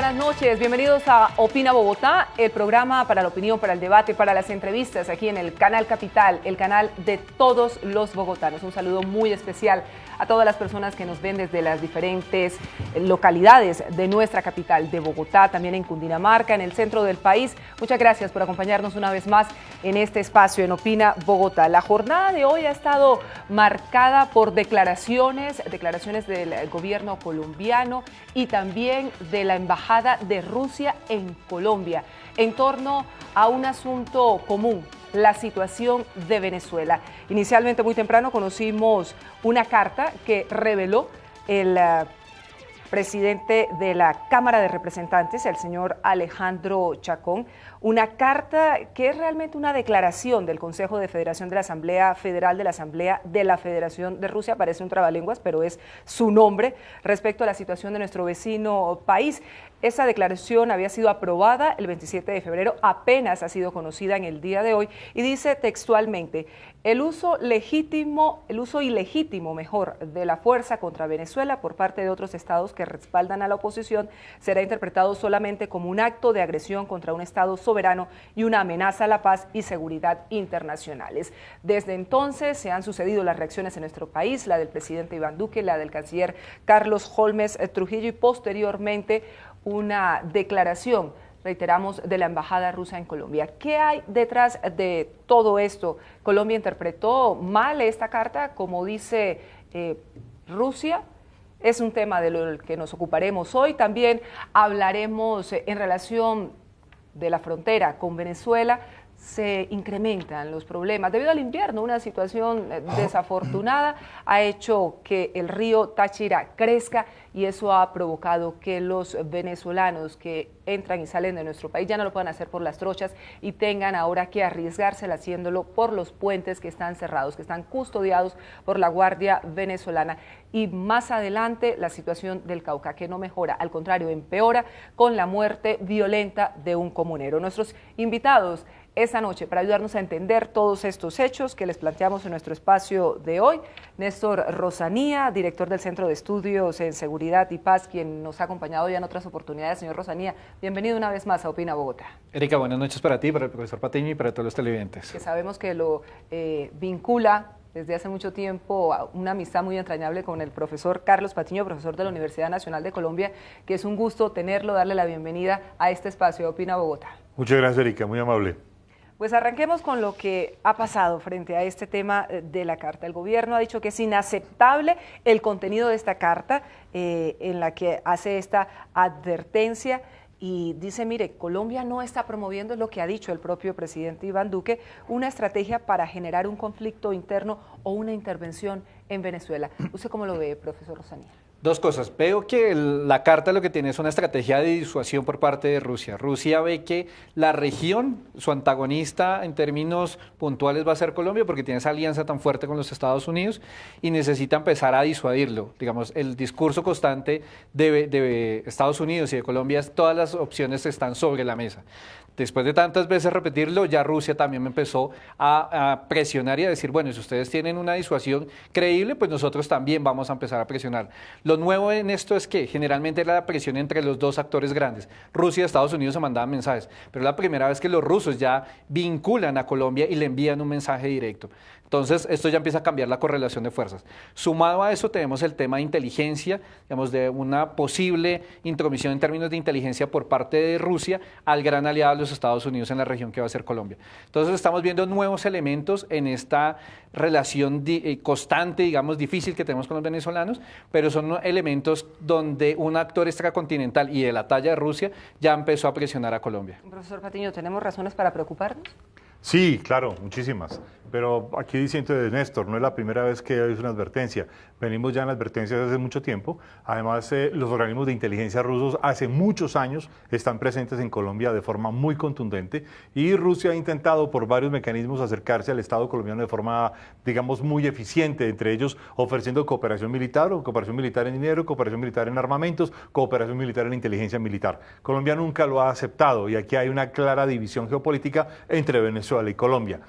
buenas noches. Bienvenidos a Opina Bogotá, el programa para la opinión, para el debate, para las entrevistas aquí en el Canal Capital, el canal de todos los bogotanos. Un saludo muy especial a todas las personas que nos ven desde las diferentes localidades de nuestra capital, de Bogotá, también en Cundinamarca, en el centro del país. Muchas gracias por acompañarnos una vez más en este espacio en Opina Bogotá. La jornada de hoy ha estado marcada por declaraciones del gobierno colombiano y también de la Embajada de Rusia en Colombia en torno a un asunto común: la situación de Venezuela. Inicialmente, muy temprano, conocimos una carta que reveló el presidente de la Cámara de Representantes, el señor Alejandro Chacón, una carta que es realmente una declaración del Consejo de Federación de la Asamblea Federal de la Asamblea de la Federación de Rusia, parece un trabalenguas, pero es su nombre, respecto a la situación de nuestro vecino país. Esa declaración había sido aprobada el 27 de febrero, apenas ha sido conocida en el día de hoy, y dice textualmente: el uso ilegítimo de la fuerza contra Venezuela por parte de otros estados que respaldan a la oposición será interpretado solamente como un acto de agresión contra un estado soberano y una amenaza a la paz y seguridad internacionales. Desde entonces se han sucedido las reacciones en nuestro país, la del presidente Iván Duque, la del canciller Carlos Holmes Trujillo y posteriormente una declaración, reiteramos, de la Embajada rusa en Colombia. ¿Qué hay detrás de todo esto? ¿Colombia interpretó mal esta carta, como dice Rusia? Es un tema de lo que nos ocuparemos hoy. También hablaremos en relación de la frontera con Venezuela. Se incrementan los problemas debido al invierno. Una situación desafortunada ha hecho que el río Táchira crezca y eso ha provocado que los venezolanos que entran y salen de nuestro país ya no lo puedan hacer por las trochas y tengan ahora que arriesgársela haciéndolo por los puentes que están cerrados, que están custodiados por la Guardia Venezolana. Y más adelante la situación del Cauca, que no mejora, al contrario, empeora con la muerte violenta de un comunero. Nuestros invitados esta noche para ayudarnos a entender todos estos hechos que les planteamos en nuestro espacio de hoy: Néstor Rosanía, director del Centro de Estudios en Seguridad y Paz, quien nos ha acompañado ya en otras oportunidades. Señor Rosanía, bienvenido una vez más a Opina Bogotá. Erika, buenas noches para ti, para el profesor Patiño y para todos los televidentes. Que sabemos que lo vincula desde hace mucho tiempo a una amistad muy entrañable con el profesor Carlos Patiño, profesor de la Universidad Nacional de Colombia, que es un gusto tenerlo, darle la bienvenida a este espacio de Opina Bogotá. Muchas gracias, Erika, muy amable. Pues arranquemos con lo que ha pasado frente a este tema de la carta. El gobierno ha dicho que es inaceptable el contenido de esta carta en la que hace esta advertencia y dice: mire, Colombia no está promoviendo, lo que ha dicho el propio presidente Iván Duque, una estrategia para generar un conflicto interno o una intervención en Venezuela. ¿Usted cómo lo ve, profesor Rosanía? Dos cosas. Veo que la carta lo que tiene es una estrategia de disuasión por parte de Rusia. Rusia ve que la región, su antagonista en términos puntuales va a ser Colombia, porque tiene esa alianza tan fuerte con los Estados Unidos y necesita empezar a disuadirlo. Digamos, el discurso constante de Estados Unidos y de Colombia, todas las opciones están sobre la mesa. Después de tantas veces repetirlo, ya Rusia también empezó a presionar y a decir: bueno, si ustedes tienen una disuasión creíble, pues nosotros también vamos a empezar a presionar. Lo nuevo en esto es que generalmente era la presión entre los dos actores grandes. Rusia y Estados Unidos se mandaban mensajes, pero es la primera vez que los rusos ya vinculan a Colombia y le envían un mensaje directo. Entonces, esto ya empieza a cambiar la correlación de fuerzas. Sumado a eso, tenemos el tema de inteligencia, digamos, de una posible intromisión en términos de inteligencia por parte de Rusia al gran aliado de los Estados Unidos en la región que va a ser Colombia. Entonces, estamos viendo nuevos elementos en esta relación constante, digamos, difícil que tenemos con los venezolanos, pero son elementos donde un actor extracontinental y de la talla de Rusia ya empezó a presionar a Colombia. Profesor Patiño, ¿tenemos razones para preocuparnos? Sí, claro, muchísimas. Pero aquí diciendo de Néstor, no es la primera vez que es una advertencia. Venimos ya en advertencias desde mucho tiempo. Además, los organismos de inteligencia rusos hace muchos años están presentes en Colombia de forma muy contundente y Rusia ha intentado por varios mecanismos acercarse al Estado colombiano de forma, digamos, muy eficiente, entre ellos ofreciendo cooperación militar o cooperación militar en dinero, cooperación militar en armamentos, cooperación militar en inteligencia militar. Colombia nunca lo ha aceptado y aquí hay una clara división geopolítica entre Venezuela y Colombia.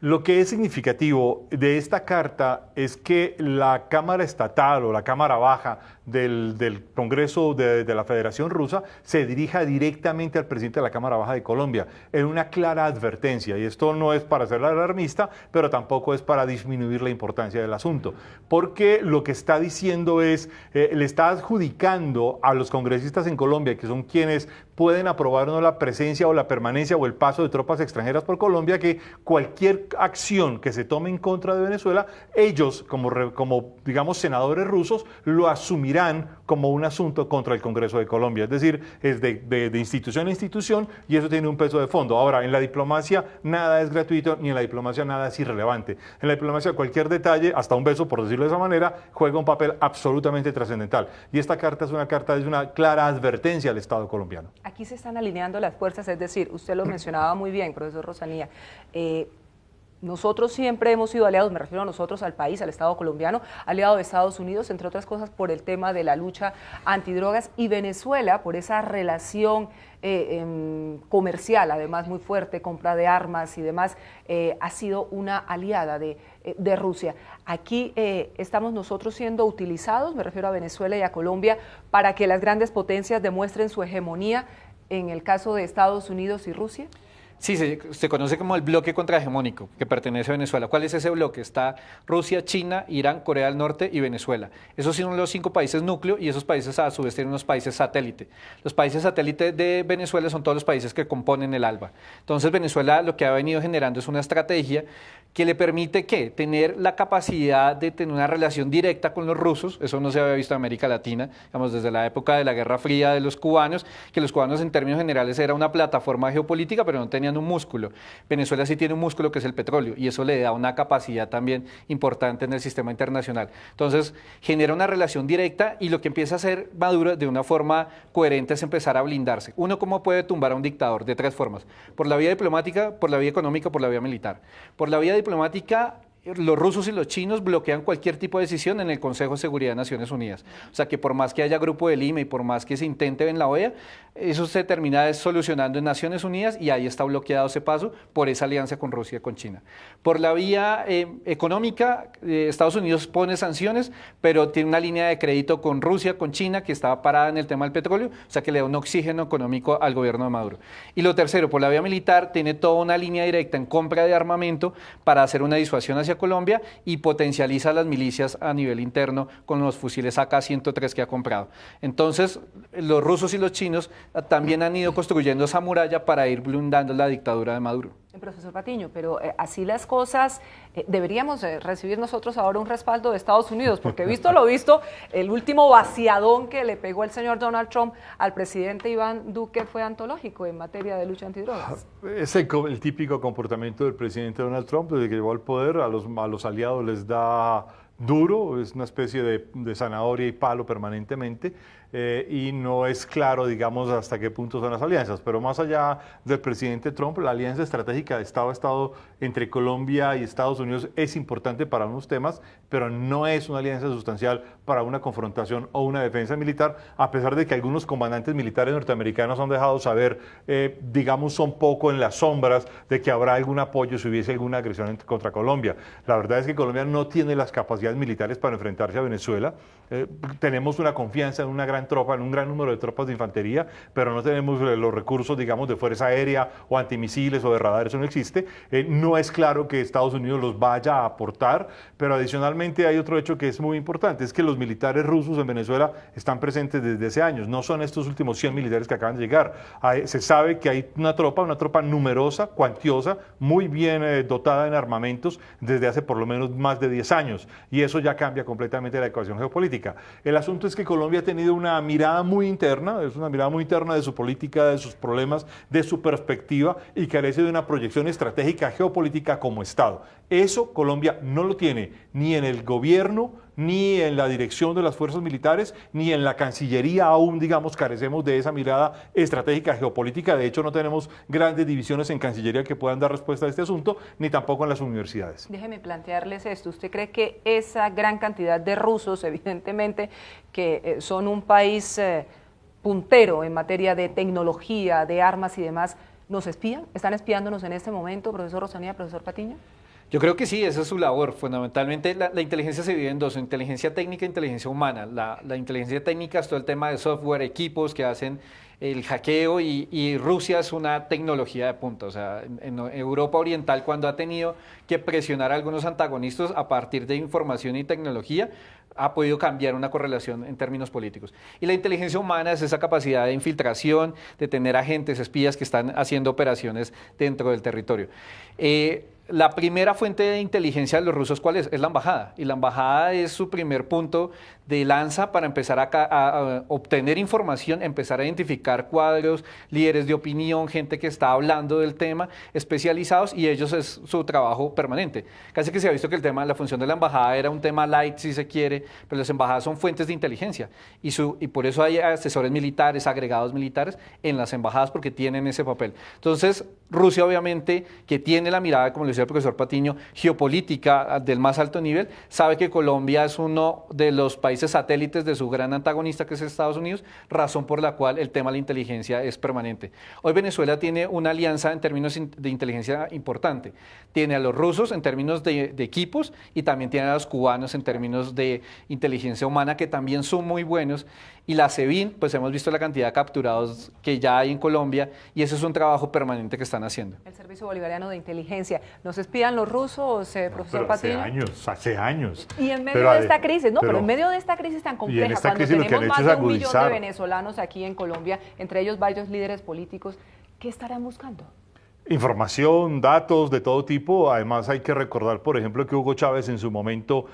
Lo que es significativo de esta carta es que la Cámara Estatal o la Cámara Baja del Congreso de la Federación Rusa se dirija directamente al presidente de la Cámara Baja de Colombia, en una clara advertencia. Y esto no es para ser alarmista, pero tampoco es para disminuir la importancia del asunto, porque lo que está diciendo es, le está adjudicando a los congresistas en Colombia, que son quienes pueden aprobar o no la presencia o la permanencia o el paso de tropas extranjeras por Colombia, que cualquier acción que se tome en contra de Venezuela, ellos como digamos senadores rusos lo asumirán como un asunto contra el Congreso de Colombia. Es decir, es de institución a institución y eso tiene un peso de fondo. Ahora, en la diplomacia nada es gratuito ni en la diplomacia nada es irrelevante. En la diplomacia cualquier detalle, hasta un beso por decirlo de esa manera, juega un papel absolutamente trascendental. Y esta carta es una clara advertencia al Estado colombiano. Aquí se están alineando las fuerzas, es decir, usted lo mencionaba muy bien, profesor Rosanía, nosotros siempre hemos sido aliados, me refiero a nosotros, al país, al Estado colombiano, aliado de Estados Unidos, entre otras cosas por el tema de la lucha antidrogas, y Venezuela por esa relación comercial, además muy fuerte, compra de armas y demás, ha sido una aliada de Rusia. Aquí estamos nosotros siendo utilizados, me refiero a Venezuela y a Colombia, para que las grandes potencias demuestren su hegemonía en el caso de Estados Unidos y Rusia. Sí, se conoce como el bloque contrahegemónico que pertenece a Venezuela. ¿Cuál es ese bloque? Está Rusia, China, Irán, Corea del Norte y Venezuela. Esos son los 5 países núcleo y esos países a su vez tienen unos países satélite. Los países satélite de Venezuela son todos los países que componen el ALBA. Entonces Venezuela lo que ha venido generando es una estrategia que le permite ¿qué? Tener la capacidad de tener una relación directa con los rusos. Eso no se había visto en América Latina, digamos, desde la época de la Guerra Fría de los cubanos, que los cubanos en términos generales era una plataforma geopolítica, pero no tenían un músculo. Venezuela sí tiene un músculo que es el petróleo y eso le da una capacidad también importante en el sistema internacional. Entonces genera una relación directa y lo que empieza a hacer Maduro de una forma coherente es empezar a blindarse. Uno, ¿cómo puede tumbar a un dictador? De 3 formas. Por la vía diplomática, por la vía económica, por la vía militar. Por la vía diplomática, los rusos y los chinos bloquean cualquier tipo de decisión en el Consejo de Seguridad de Naciones Unidas. O sea que por más que haya Grupo de Lima y por más que se intente en la OEA, eso se termina solucionando en Naciones Unidas y ahí está bloqueado ese paso por esa alianza con Rusia y con China. Por la vía económica, Estados Unidos pone sanciones, pero tiene una línea de crédito con Rusia, con China, que estaba parada en el tema del petróleo, o sea que le da un oxígeno económico al gobierno de Maduro. Y lo tercero, por la vía militar, tiene toda una línea directa en compra de armamento para hacer una disuasión hacia Colombia y potencializa las milicias a nivel interno con los fusiles AK-103 que ha comprado. Entonces, los rusos y los chinos también han ido construyendo esa muralla para ir blindando la dictadura de Maduro. Profesor Patiño, pero así las cosas, deberíamos recibir nosotros ahora un respaldo de Estados Unidos, porque visto lo visto, el último vaciadón que le pegó el señor Donald Trump al presidente Iván Duque fue antológico en materia de lucha antidrogas. Es el típico comportamiento del presidente Donald Trump, desde que llegó al poder, a los aliados les da duro, es una especie de zanahoria y palo permanentemente, y no es claro, digamos, hasta qué punto son las alianzas. Pero más allá del presidente Trump, la alianza estratégica de Estado a Estado entre Colombia y Estados Unidos es importante para unos temas, pero no es una alianza sustancial para una confrontación o una defensa militar, a pesar de que algunos comandantes militares norteamericanos han dejado saber, digamos, un poco en las sombras de que habrá algún apoyo si hubiese alguna agresión contra Colombia. La verdad es que Colombia no tiene las capacidades militares para enfrentarse a Venezuela. Tenemos una confianza en una gran tropa, en un gran número de tropas de infantería, pero no tenemos los recursos, digamos, de fuerza aérea o antimisiles o de radar, eso no existe. No es claro que Estados Unidos los vaya a aportar, pero adicionalmente hay otro hecho que es muy importante, es que los militares rusos en Venezuela están presentes desde hace años, no son estos últimos 100 militares que acaban de llegar. Se sabe que hay una tropa numerosa, cuantiosa, muy bien dotada en armamentos desde hace por lo menos más de 10 años, y eso ya cambia completamente la ecuación geopolítica. El asunto es que Colombia ha tenido una mirada muy interna, es una mirada muy interna de su política, de sus problemas, de su perspectiva, y carece de una proyección estratégica geopolítica como Estado. Eso Colombia no lo tiene ni en el gobierno, ni en la dirección de las fuerzas militares, ni en la Cancillería aún, digamos, carecemos de esa mirada estratégica geopolítica. De hecho, no tenemos grandes divisiones en Cancillería que puedan dar respuesta a este asunto, ni tampoco en las universidades. Déjeme plantearles esto. ¿Usted cree que esa gran cantidad de rusos, evidentemente, que son un país puntero en materia de tecnología, de armas y demás, nos espían? ¿Están espiándonos en este momento, profesor Rosanía, profesor Patiño? Yo creo que sí, esa es su labor. Fundamentalmente la inteligencia se divide en dos, inteligencia técnica e inteligencia humana. La inteligencia técnica es todo el tema de software, equipos que hacen el hackeo y Rusia es una tecnología de punta. O sea, en Europa Oriental cuando ha tenido que presionar a algunos antagonistas a partir de información y tecnología, ha podido cambiar una correlación en términos políticos. Y la inteligencia humana es esa capacidad de infiltración, de tener agentes, espías que están haciendo operaciones dentro del territorio. La primera fuente de inteligencia de los rusos, ¿cuál es? Es la embajada. Y la embajada es su primer punto de lanza para empezar a obtener información, empezar a identificar cuadros, líderes de opinión, gente que está hablando del tema, especializados, y ellos es su trabajo permanente. Casi que se ha visto que la función de la embajada era un tema light, si se quiere, pero las embajadas son fuentes de inteligencia. Y por eso hay asesores militares, agregados militares en las embajadas, porque tienen ese papel. Entonces, Rusia, obviamente, que tiene la mirada, como le decía el profesor Patiño, geopolítica del más alto nivel, sabe que Colombia es uno de los países satélites de su gran antagonista, que es Estados Unidos, razón por la cual el tema de la inteligencia es permanente. Hoy Venezuela tiene una alianza en términos de inteligencia importante. Tiene a los rusos en términos de equipos y también tiene a los cubanos en términos de inteligencia humana, que también son muy buenos. Y la SEBIN, pues hemos visto la cantidad de capturados que ya hay en Colombia y ese es un trabajo permanente que están haciendo. El Servicio Bolivariano de Inteligencia. ¿Nos espían los rusos, profesor Patiño? Hace años. Y en medio de esta crisis, pero en medio de esta crisis tan compleja, cuando tenemos más de 1 millón de venezolanos aquí en Colombia, entre ellos varios líderes políticos, ¿qué estarán buscando? Información, datos de todo tipo. Además hay que recordar, por ejemplo, que Hugo Chávez en su momento,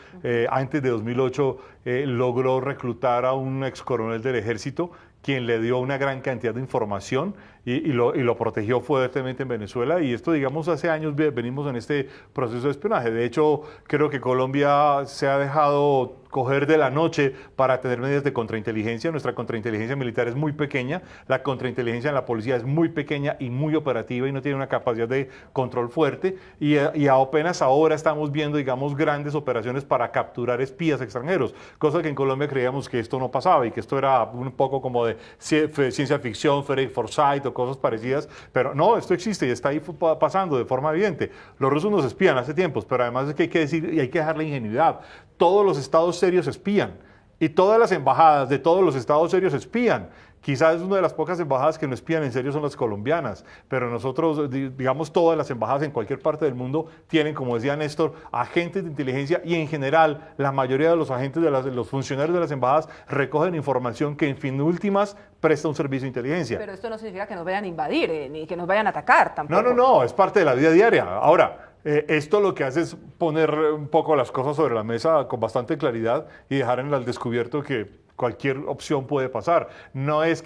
antes de 2008, logró reclutar a un ex coronel del ejército, quien le dio una gran cantidad de información y lo protegió fuertemente en Venezuela. Y esto, digamos, hace años venimos en este proceso de espionaje. De hecho, creo que Colombia se ha dejado coger de la noche para tener medidas de contrainteligencia. Nuestra contrainteligencia militar es muy pequeña, la contrainteligencia en la policía es muy pequeña y muy operativa y no tiene una capacidad de control fuerte. Y apenas ahora estamos viendo, digamos, grandes operaciones para capturar espías extranjeros, cosa que en Colombia creíamos que esto no pasaba y que esto era un poco como de ciencia ficción, Frederick Forsyth o cosas parecidas, pero no, esto existe y está ahí pasando de forma evidente. Los rusos nos espían hace tiempos, pero además es que hay que decir y hay que dejar la ingenuidad. Todos los estados serios espían y todas las embajadas de todos los estados serios espían. Quizás es una de las pocas embajadas que no espían en serio son las colombianas, pero nosotros, digamos, todas las embajadas en cualquier parte del mundo tienen, como decía Néstor, agentes de inteligencia y en general la mayoría de los agentes, de los funcionarios de las embajadas recogen información que en fin de últimas presta un servicio de inteligencia. Pero esto no significa que nos vayan a invadir, ni que nos vayan a atacar tampoco. No, es parte de la vida diaria. Ahora, esto lo que hace es poner un poco las cosas sobre la mesa con bastante claridad y dejar en el descubierto que cualquier opción puede pasar. No es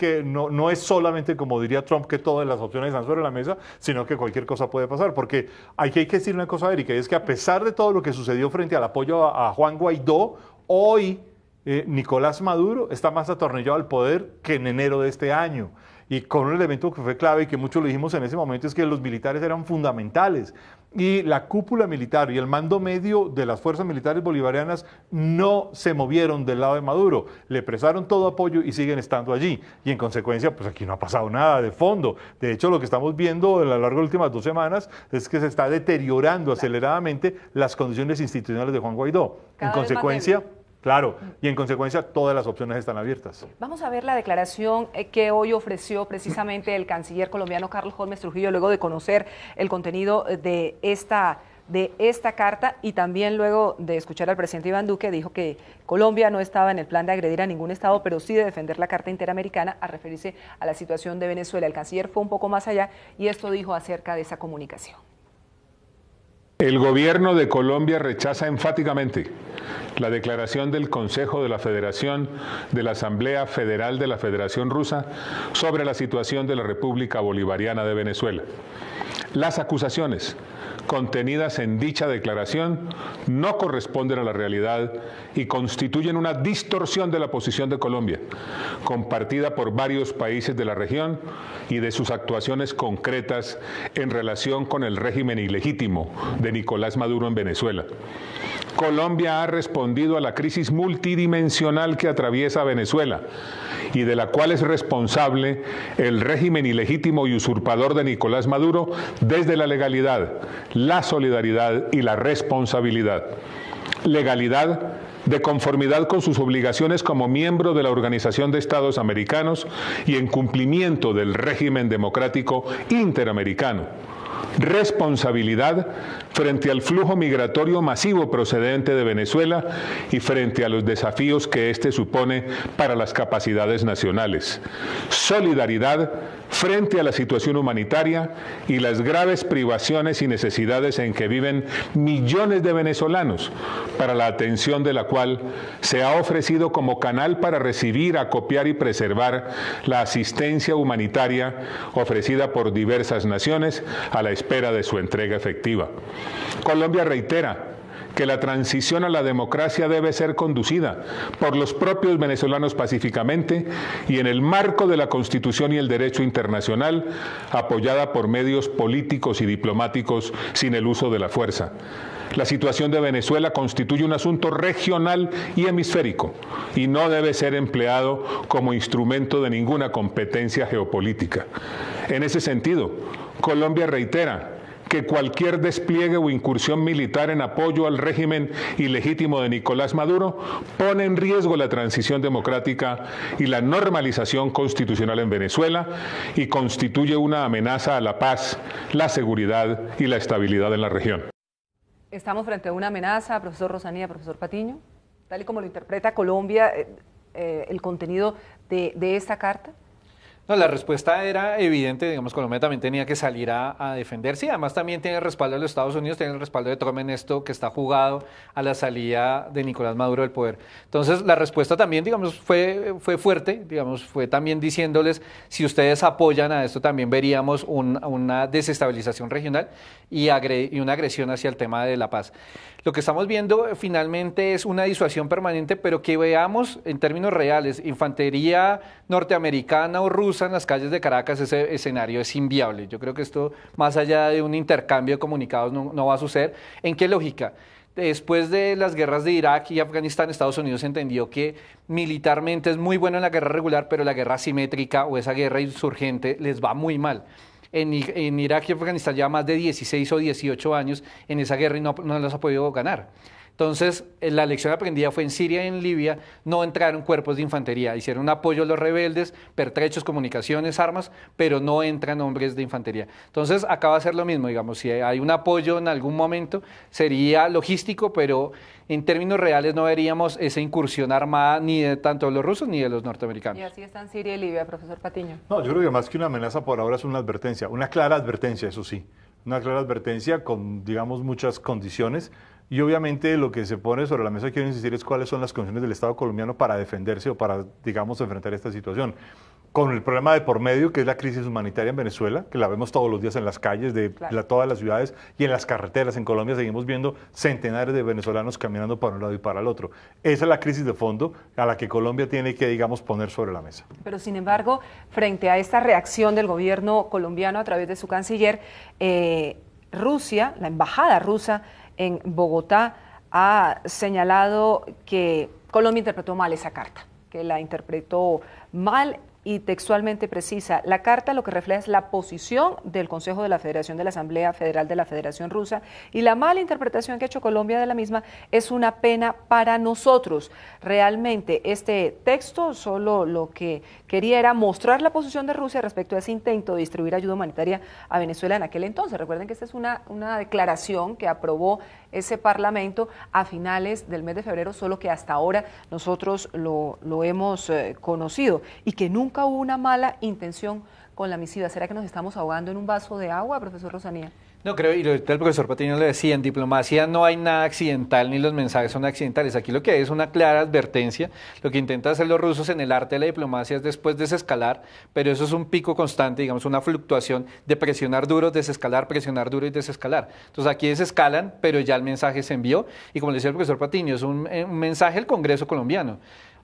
solamente, como diría Trump, que todas las opciones están sobre la mesa, sino que cualquier cosa puede pasar. Porque hay que decir una cosa, Erika, y es que a pesar de todo lo que sucedió frente al apoyo a Juan Guaidó, hoy Nicolás Maduro está más atornillado al poder que en enero de este año. Y con un elemento que fue clave y que muchos lo dijimos en ese momento es que los militares eran fundamentales. Y la cúpula militar y el mando medio de las fuerzas militares bolivarianas no se movieron del lado de Maduro. Le prestaron todo apoyo y siguen estando allí. Y en consecuencia, pues aquí no ha pasado nada de fondo. De hecho, lo que estamos viendo a lo largo de las últimas 2 semanas es que se está deteriorando aceleradamente las condiciones institucionales de Juan Guaidó. En consecuencia... Claro, y en consecuencia todas las opciones están abiertas. Vamos a ver la declaración que hoy ofreció precisamente el canciller colombiano Carlos Holmes Trujillo, luego de conocer el contenido de esta carta y también luego de escuchar al presidente Iván Duque. Dijo que Colombia no estaba en el plan de agredir a ningún estado, pero sí de defender la Carta Interamericana, a referirse a la situación de Venezuela. El canciller fue un poco más allá y esto dijo acerca de esa comunicación. El gobierno de Colombia rechaza enfáticamente la declaración del Consejo de la Federación de la Asamblea Federal de la Federación Rusa sobre la situación de la República Bolivariana de Venezuela. Las acusaciones contenidas en dicha declaración no corresponden a la realidad y constituyen una distorsión de la posición de Colombia, compartida por varios países de la región y de sus actuaciones concretas en relación con el régimen ilegítimo de Nicolás Maduro en Venezuela. Colombia ha respondido a la crisis multidimensional que atraviesa Venezuela y de la cual es responsable el régimen ilegítimo y usurpador de Nicolás Maduro desde la legalidad, la solidaridad y la responsabilidad. Legalidad de conformidad con sus obligaciones como miembro de la Organización de Estados Americanos y en cumplimiento del régimen democrático interamericano. Responsabilidad frente al flujo migratorio masivo procedente de Venezuela y frente a los desafíos que éste supone para las capacidades nacionales. Solidaridad frente a la situación humanitaria y las graves privaciones y necesidades en que viven millones de venezolanos, para la atención de la cual se ha ofrecido como canal para recibir, acopiar y preservar la asistencia humanitaria ofrecida por diversas naciones a la espera de su entrega efectiva. Colombia reitera que la transición a la democracia debe ser conducida por los propios venezolanos pacíficamente y en el marco de la Constitución y el derecho internacional, apoyada por medios políticos y diplomáticos sin el uso de la fuerza. La situación de Venezuela constituye un asunto regional y hemisférico y no debe ser empleado como instrumento de ninguna competencia geopolítica. En ese sentido, Colombia reitera que cualquier despliegue o incursión militar en apoyo al régimen ilegítimo de Nicolás Maduro pone en riesgo la transición democrática y la normalización constitucional en Venezuela y constituye una amenaza a la paz, la seguridad y la estabilidad en la región. ¿Estamos frente a una amenaza, profesor Rosanía, profesor Patiño? Tal y como lo interpreta Colombia, el contenido de esta carta. No, la respuesta era evidente, digamos, Colombia también tenía que salir a defenderse y además también tiene el respaldo de los Estados Unidos, tiene el respaldo de Trump en esto que está jugado a la salida de Nicolás Maduro del poder. Entonces, la respuesta también, digamos, fue fuerte, digamos, fue también diciéndoles, si ustedes apoyan a esto, también veríamos una desestabilización regional y una agresión hacia el tema de la paz. Lo que estamos viendo finalmente es una disuasión permanente, pero que veamos en términos reales, infantería norteamericana o rusa en las calles de Caracas, ese escenario es inviable. Yo creo que esto, más allá de un intercambio de comunicados, no va a suceder. ¿En qué lógica? Después de las guerras de Irak y Afganistán, Estados Unidos entendió que militarmente es muy bueno en la guerra regular, pero la guerra asimétrica o esa guerra insurgente les va muy mal. En Irak y Afganistán lleva más de 16 o 18 años en esa guerra y no los ha podido ganar. Entonces, la lección aprendida fue en Siria y en Libia, no entraron cuerpos de infantería, hicieron un apoyo a los rebeldes, pertrechos, comunicaciones, armas, pero no entran hombres de infantería. Entonces, acá va a ser lo mismo, digamos, si hay un apoyo en algún momento, sería logístico, pero en términos reales no veríamos esa incursión armada ni de tanto de los rusos ni de los norteamericanos. Y así están Siria y Libia, profesor Patiño. No, yo creo que más que una amenaza por ahora es una advertencia, una clara advertencia, eso sí, una clara advertencia con, digamos, muchas condiciones. Y obviamente lo que se pone sobre la mesa, quiero insistir, es cuáles son las condiciones del Estado colombiano para defenderse o para, digamos, enfrentar esta situación. Con el problema de por medio, que es la crisis humanitaria en Venezuela, que la vemos todos los días en las calles de todas las ciudades y en las carreteras. En Colombia seguimos viendo centenares de venezolanos caminando para un lado y para el otro. Esa es la crisis de fondo a la que Colombia tiene que, digamos, poner sobre la mesa. Pero sin embargo, frente a esta reacción del gobierno colombiano a través de su canciller, Rusia, la embajada rusa en Bogotá, ha señalado que Colombia interpretó mal esa carta, que la interpretó mal y textualmente precisa. La carta lo que refleja es la posición del Consejo de la Federación de la Asamblea Federal de la Federación Rusa y la mala interpretación que ha hecho Colombia de la misma es una pena para nosotros. Realmente este texto solo lo que quería era mostrar la posición de Rusia respecto a ese intento de distribuir ayuda humanitaria a Venezuela en aquel entonces. Recuerden que esta es una declaración que aprobó ese Parlamento a finales del mes de febrero, solo que hasta ahora nosotros lo hemos conocido y que nunca hubo una mala intención con la misiva. ¿Será que nos estamos ahogando en un vaso de agua, profesor Rosanía? No creo, y el profesor Patiño le decía, en diplomacia no hay nada accidental ni los mensajes son accidentales. Aquí lo que hay es una clara advertencia. Lo que intentan hacer los rusos en el arte de la diplomacia es después desescalar, pero eso es un pico constante, digamos, una fluctuación de presionar duro, desescalar, presionar duro y desescalar. Entonces aquí desescalan, pero ya el mensaje se envió y como le decía el profesor Patiño, es un mensaje del Congreso colombiano,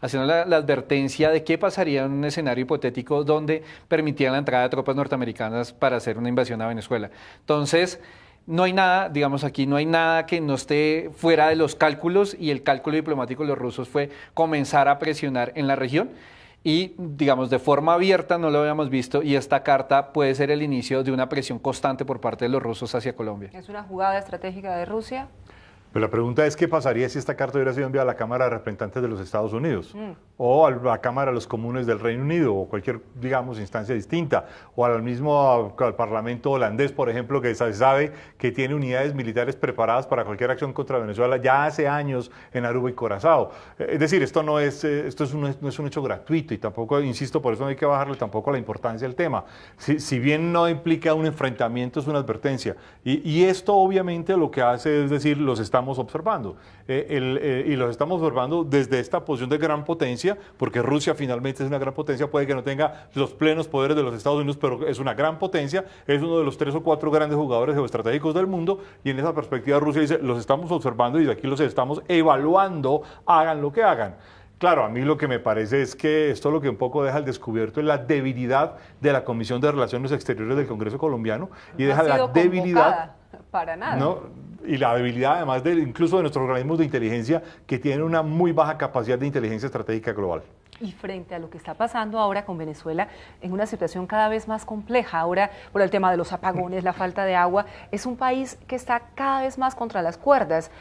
haciendo la advertencia de qué pasaría en un escenario hipotético donde permitían la entrada de tropas norteamericanas para hacer una invasión a Venezuela. Entonces, no hay nada, digamos aquí, no hay nada que no esté fuera de los cálculos y el cálculo diplomático de los rusos fue comenzar a presionar en la región y, digamos, de forma abierta no lo habíamos visto y esta carta puede ser el inicio de una presión constante por parte de los rusos hacia Colombia. ¿Es una jugada estratégica de Rusia? Pero la pregunta es, ¿qué pasaría si esta carta hubiera sido enviada a la Cámara de Representantes de los Estados Unidos? O a la Cámara de los Comunes del Reino Unido, o cualquier, digamos, instancia distinta, o al mismo al Parlamento holandés, por ejemplo, que se sabe que tiene unidades militares preparadas para cualquier acción contra Venezuela ya hace años en Aruba y Curazao. Es decir, esto no es un hecho gratuito y tampoco, insisto, por eso no hay que bajarle tampoco la importancia del tema. Si bien no implica un enfrentamiento, es una advertencia. Y esto obviamente lo que hace es decir, los estamos observando. Y los estamos observando desde esta posición de gran potencia, porque Rusia finalmente es una gran potencia, puede que no tenga los plenos poderes de los Estados Unidos, pero es una gran potencia, es uno de los 3 o 4 grandes jugadores geoestratégicos del mundo, y en esa perspectiva Rusia dice, los estamos observando y de aquí los estamos evaluando, hagan lo que hagan. Claro, a mí lo que me parece es que esto lo que un poco deja al descubierto es la debilidad de la Comisión de Relaciones Exteriores del Congreso colombiano y deja la debilidad para nada. ¿no? Y la debilidad además incluso de nuestros organismos de inteligencia que tienen una muy baja capacidad de inteligencia estratégica global. Y frente a lo que está pasando ahora con Venezuela, en una situación cada vez más compleja, ahora por el tema de los apagones, la falta de agua, es un país que está cada vez más contra las cuerdas.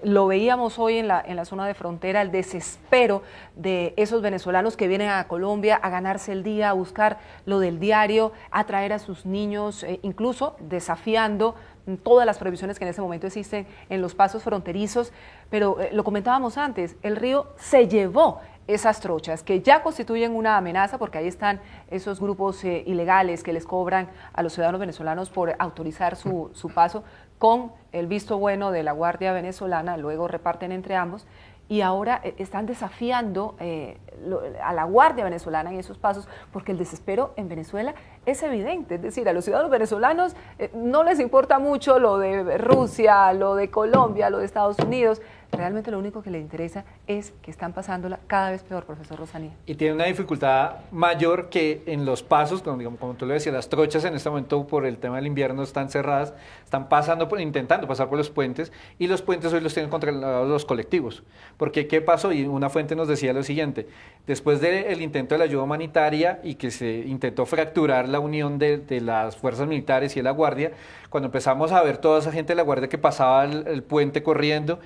Lo veíamos hoy en la zona de frontera, el desespero de esos venezolanos que vienen a Colombia a ganarse el día, a buscar lo del diario, a traer a sus niños, incluso desafiando todas las prohibiciones que en ese momento existen en los pasos fronterizos, pero lo comentábamos antes, el río se llevó esas trochas que ya constituyen una amenaza porque ahí están esos grupos ilegales que les cobran a los ciudadanos venezolanos por autorizar su paso con el visto bueno de la Guardia Venezolana, luego reparten entre ambos y ahora están desafiando a la Guardia Venezolana en esos pasos porque el desespero en Venezuela es evidente, es decir, a los ciudadanos venezolanos no les importa mucho lo de Rusia, lo de Colombia, lo de Estados Unidos. Realmente lo único que le interesa es que están pasándola cada vez peor, profesor Rosanía. Y tiene una dificultad mayor que en los pasos, como tú lo decías, las trochas en este momento por el tema del invierno están cerradas, están intentando pasar por los puentes y los puentes hoy los tienen controlados los colectivos. Porque ¿qué pasó? Y una fuente nos decía lo siguiente, después del intento de la ayuda humanitaria y que se intentó fracturar la unión de las fuerzas militares y de la Guardia, cuando empezamos a ver toda esa gente de la Guardia que pasaba el puente corriendo,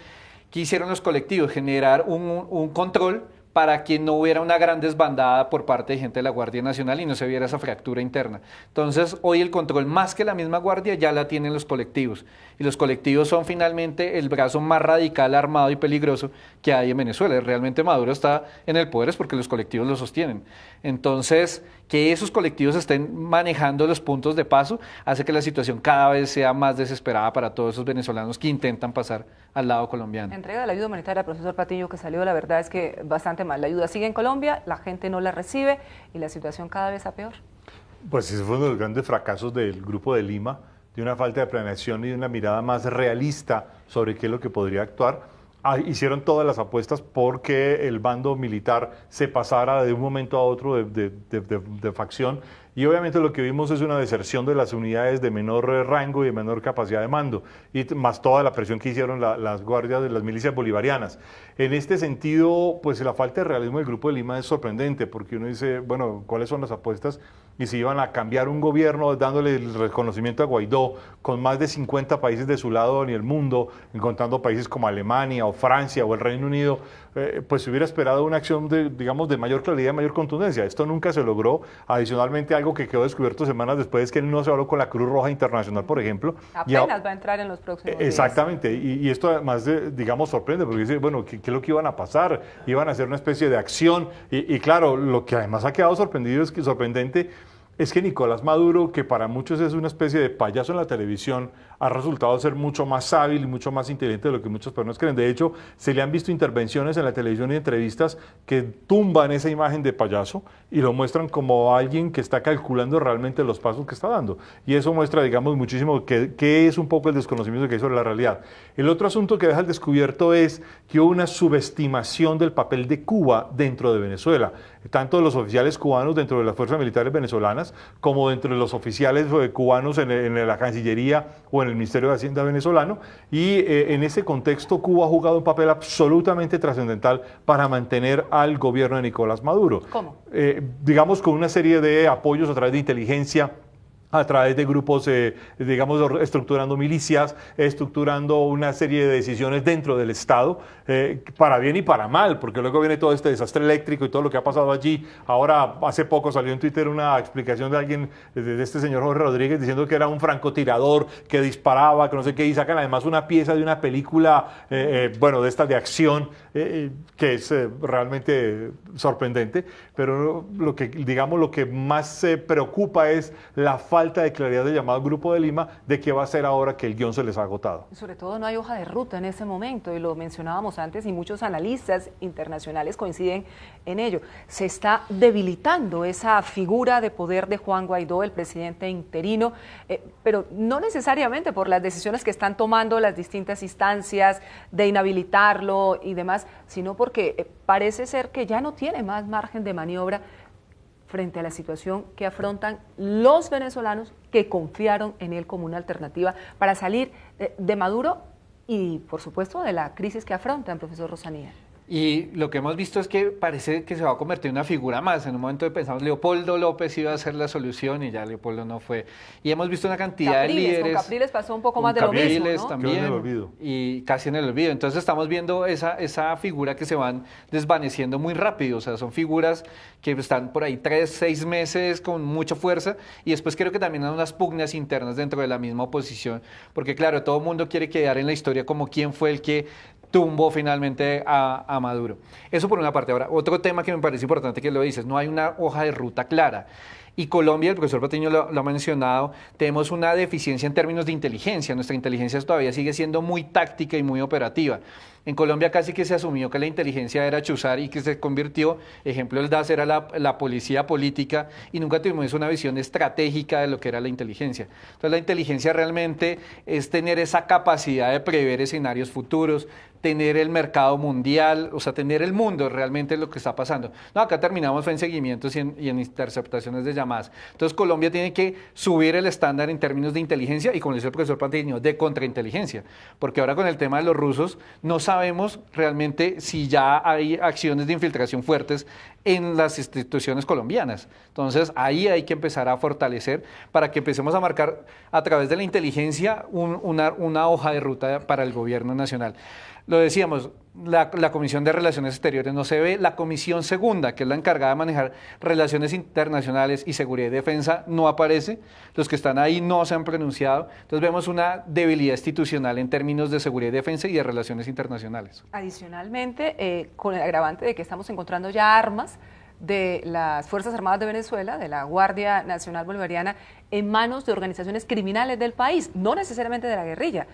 ¿qué hicieron los colectivos? Generar un control para que no hubiera una gran desbandada por parte de gente de la Guardia Nacional y no se viera esa fractura interna. Entonces, hoy el control, más que la misma Guardia, ya la tienen los colectivos. Y los colectivos son finalmente el brazo más radical, armado y peligroso que hay en Venezuela. Realmente Maduro está en el poder es porque los colectivos lo sostienen. Entonces, que esos colectivos estén manejando los puntos de paso hace que la situación cada vez sea más desesperada para todos esos venezolanos que intentan pasar al lado colombiano. La entrega de la ayuda humanitaria, profesor Patiño, que salió, la verdad es que bastante mal. La ayuda sigue en Colombia, la gente no la recibe y la situación cada vez a peor. Pues ese fue uno de los grandes fracasos del Grupo de Lima, de una falta de planeación y de una mirada más realista sobre qué es lo que podría actuar. Hicieron todas las apuestas porque el bando militar se pasara de un momento a otro de facción y obviamente lo que vimos es una deserción de las unidades de menor rango y de menor capacidad de mando y más toda la presión que hicieron las guardias de las milicias bolivarianas. En este sentido, pues la falta de realismo del Grupo de Lima es sorprendente porque uno dice, bueno, ¿cuáles son las apuestas? Y si iban a cambiar un gobierno dándole el reconocimiento a Guaidó con más de 50 países de su lado en el mundo, encontrando países como Alemania o Francia o el Reino Unido, pues se hubiera esperado una acción digamos, de mayor claridad y mayor contundencia. Esto nunca se logró. Adicionalmente, algo que quedó descubierto semanas después es que él no se habló con la Cruz Roja Internacional, por ejemplo. Apenas va a entrar en los próximos días. Exactamente. Y esto además, digamos, sorprende porque dice, bueno, ¿qué es lo que iban a pasar? Iban a hacer una especie de acción. Y claro, lo que además ha quedado sorprendente es que Nicolás Maduro, que para muchos es una especie de payaso en la televisión, ha resultado ser mucho más hábil y mucho más inteligente de lo que muchas personas creen. De hecho, se le han visto intervenciones en la televisión y entrevistas que tumban esa imagen de payaso y lo muestran como alguien que está calculando realmente los pasos que está dando. Y eso muestra, digamos, muchísimo que es un poco el desconocimiento que hay sobre la realidad. El otro asunto que deja al descubierto es que hubo una subestimación del papel de Cuba dentro de Venezuela, tanto de los oficiales cubanos dentro de las fuerzas militares venezolanas como dentro de los oficiales cubanos en la Cancillería o en con el Ministerio de Hacienda venezolano, y en ese contexto Cuba ha jugado un papel absolutamente trascendental para mantener al gobierno de Nicolás Maduro. ¿Cómo? Digamos, con una serie de apoyos a través de inteligencia, a través de grupos, digamos, estructurando milicias, estructurando una serie de decisiones dentro del Estado, para bien y para mal, porque luego viene todo este desastre eléctrico y todo lo que ha pasado allí. Ahora, hace poco salió en Twitter una explicación de alguien, de este señor Jorge Rodríguez, diciendo que era un francotirador, que disparaba, que no sé qué, y sacan además una pieza de una película, bueno, de estas de acción, que es realmente sorprendente, pero lo que, digamos, lo que más se preocupa es la falta de claridad del llamado Grupo de Lima de qué va a hacer ahora que el guión se les ha agotado. Sobre todo no hay hoja de ruta en ese momento, y lo mencionábamos antes y muchos analistas internacionales coinciden en ello. Se está debilitando esa figura de poder de Juan Guaidó, el presidente interino, pero no necesariamente por las decisiones que están tomando las distintas instancias de inhabilitarlo y demás, sino porque parece ser que ya no tiene más margen de maniobra frente a la situación que afrontan los venezolanos que confiaron en él como una alternativa para salir de Maduro y, por supuesto, de la crisis que afrontan, profesor Rosanía. Y lo que hemos visto es que parece que se va a convertir en una figura más. En un momento pensamos Leopoldo López iba a ser la solución y ya Leopoldo no fue. Y hemos visto una cantidad de líderes. Con Capriles pasó un poco más de lo mismo, ¿no? También, en el olvido. Y casi en el olvido. Entonces estamos viendo esa figura que se van desvaneciendo muy rápido. O sea, son figuras que están por ahí 3, 6 meses con mucha fuerza, y después creo que también hay unas pugnas internas dentro de la misma oposición, porque claro, todo el mundo quiere quedar en la historia como quién fue el que tumbó finalmente a Maduro. Eso por una parte. Ahora, otro tema que me parece importante que lo dices, no hay una hoja de ruta clara. Y Colombia, el profesor Patiño lo ha mencionado, tenemos una deficiencia en términos de inteligencia. Nuestra inteligencia todavía sigue siendo muy táctica y muy operativa. En Colombia casi que se asumió que la inteligencia era chuzar y que se convirtió, ejemplo, el DAS era la policía política, y nunca tuvimos una visión estratégica de lo que era la inteligencia. Entonces la inteligencia realmente es tener esa capacidad de prever escenarios futuros, tener el mercado mundial, o sea, tener el mundo realmente lo que está pasando. No, acá terminamos fue en seguimientos y en interceptaciones de llamadas. Entonces Colombia tiene que subir el estándar en términos de inteligencia y, como dice el profesor Patiño, de contrainteligencia, porque ahora con el tema de los rusos no sabemos realmente si ya hay acciones de infiltración fuertes en las instituciones colombianas. Entonces ahí hay que empezar a fortalecer para que empecemos a marcar a través de la inteligencia una hoja de ruta para el gobierno nacional. Lo decíamos, la Comisión de Relaciones Exteriores no se ve, la Comisión Segunda, que es la encargada de manejar relaciones internacionales y seguridad y defensa, no aparece, los que están ahí no se han pronunciado, entonces vemos una debilidad institucional en términos de seguridad y defensa y de relaciones internacionales. Adicionalmente, con el agravante de que estamos encontrando ya armas de las Fuerzas Armadas de Venezuela, de la Guardia Nacional Bolivariana, en manos de organizaciones criminales del país, no necesariamente de la guerrilla,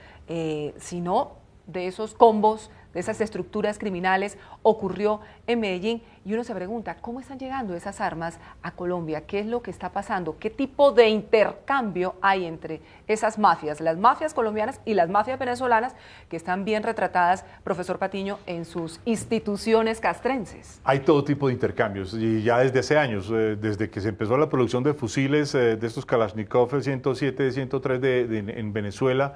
sino de esos combos, de esas estructuras criminales, ocurrió en Medellín, y uno se pregunta, ¿cómo están llegando esas armas a Colombia? ¿Qué es lo que está pasando? ¿Qué tipo de intercambio hay entre esas mafias, las mafias colombianas y las mafias venezolanas, que están bien retratadas, profesor Patiño, en sus instituciones castrenses? Hay todo tipo de intercambios, y ya desde hace años, desde que se empezó la producción de fusiles, de estos Kalashnikov 107, 103 en Venezuela,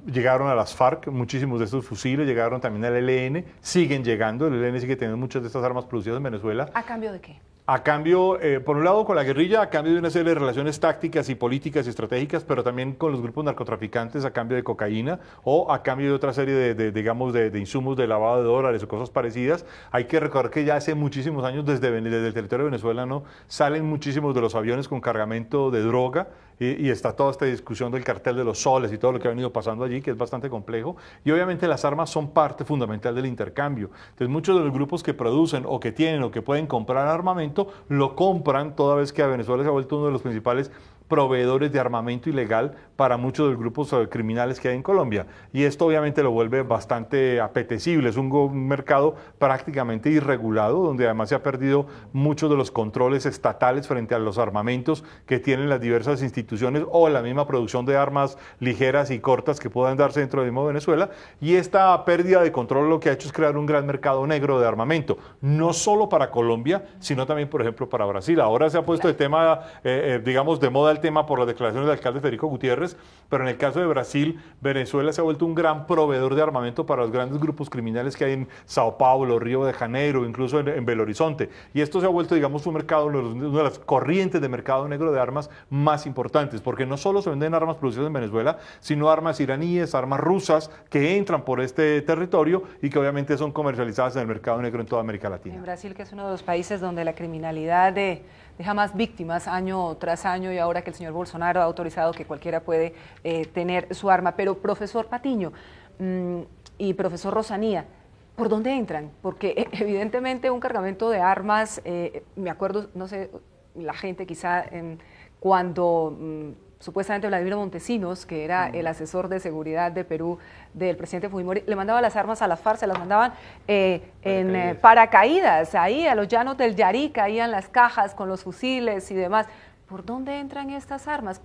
llegaron a las FARC, muchísimos de estos fusiles, llegaron también al ELN, siguen llegando, el ELN sigue teniendo muchas de estas armas producidas en Venezuela. ¿A cambio de qué? A cambio, por un lado con la guerrilla, a cambio de una serie de relaciones tácticas y políticas y estratégicas, pero también con los grupos narcotraficantes a cambio de cocaína o a cambio de otra serie de insumos de lavado de dólares o cosas parecidas. Hay que recordar que ya hace muchísimos años desde el territorio venezolano salen muchísimos de los aviones con cargamento de droga, y está toda esta discusión del cartel de los soles y todo lo que ha venido pasando allí, que es bastante complejo, y obviamente las armas son parte fundamental del intercambio. Entonces muchos de los grupos que producen o que tienen o que pueden comprar armamento, lo compran toda vez que a Venezuela se ha vuelto uno de los principales proveedores de armamento ilegal para muchos de los grupos criminales que hay en Colombia. Y esto obviamente lo vuelve bastante apetecible. Es un mercado prácticamente irregulado, donde además se ha perdido muchos de los controles estatales frente a los armamentos que tienen las diversas instituciones o la misma producción de armas ligeras y cortas que puedan darse dentro del mismo Venezuela. Y esta pérdida de control lo que ha hecho es crear un gran mercado negro de armamento, no solo para Colombia, sino también, por ejemplo, para Brasil. Ahora se ha puesto el tema, digamos, de moda el tema por las declaraciones del alcalde Federico Gutiérrez, pero en el caso de Brasil, Venezuela se ha vuelto un gran proveedor de armamento para los grandes grupos criminales que hay en Sao Paulo, Río de Janeiro, incluso en Belo Horizonte. Y esto se ha vuelto, digamos, un mercado, una de las corrientes de mercado negro de armas más importantes, porque no solo se venden armas producidas en Venezuela, sino armas iraníes, armas rusas que entran por este territorio y que obviamente son comercializadas en el mercado negro en toda América Latina. En Brasil, que es uno de los países donde la criminalidad deja más víctimas año tras año, y ahora que el señor Bolsonaro ha autorizado que cualquiera puede tener su arma. Pero, profesor Patiño y profesor Rosanía, ¿por dónde entran? Porque evidentemente un cargamento de armas, me acuerdo, no sé, la gente quizá cuando supuestamente Vladimiro Montesinos, que era el asesor de seguridad de Perú del presidente Fujimori, le mandaba las armas a las FARC, se las mandaban en paracaídas, ahí a los llanos del Yarica, ahí en las cajas con los fusiles y demás. ¿Por dónde entran estas armas?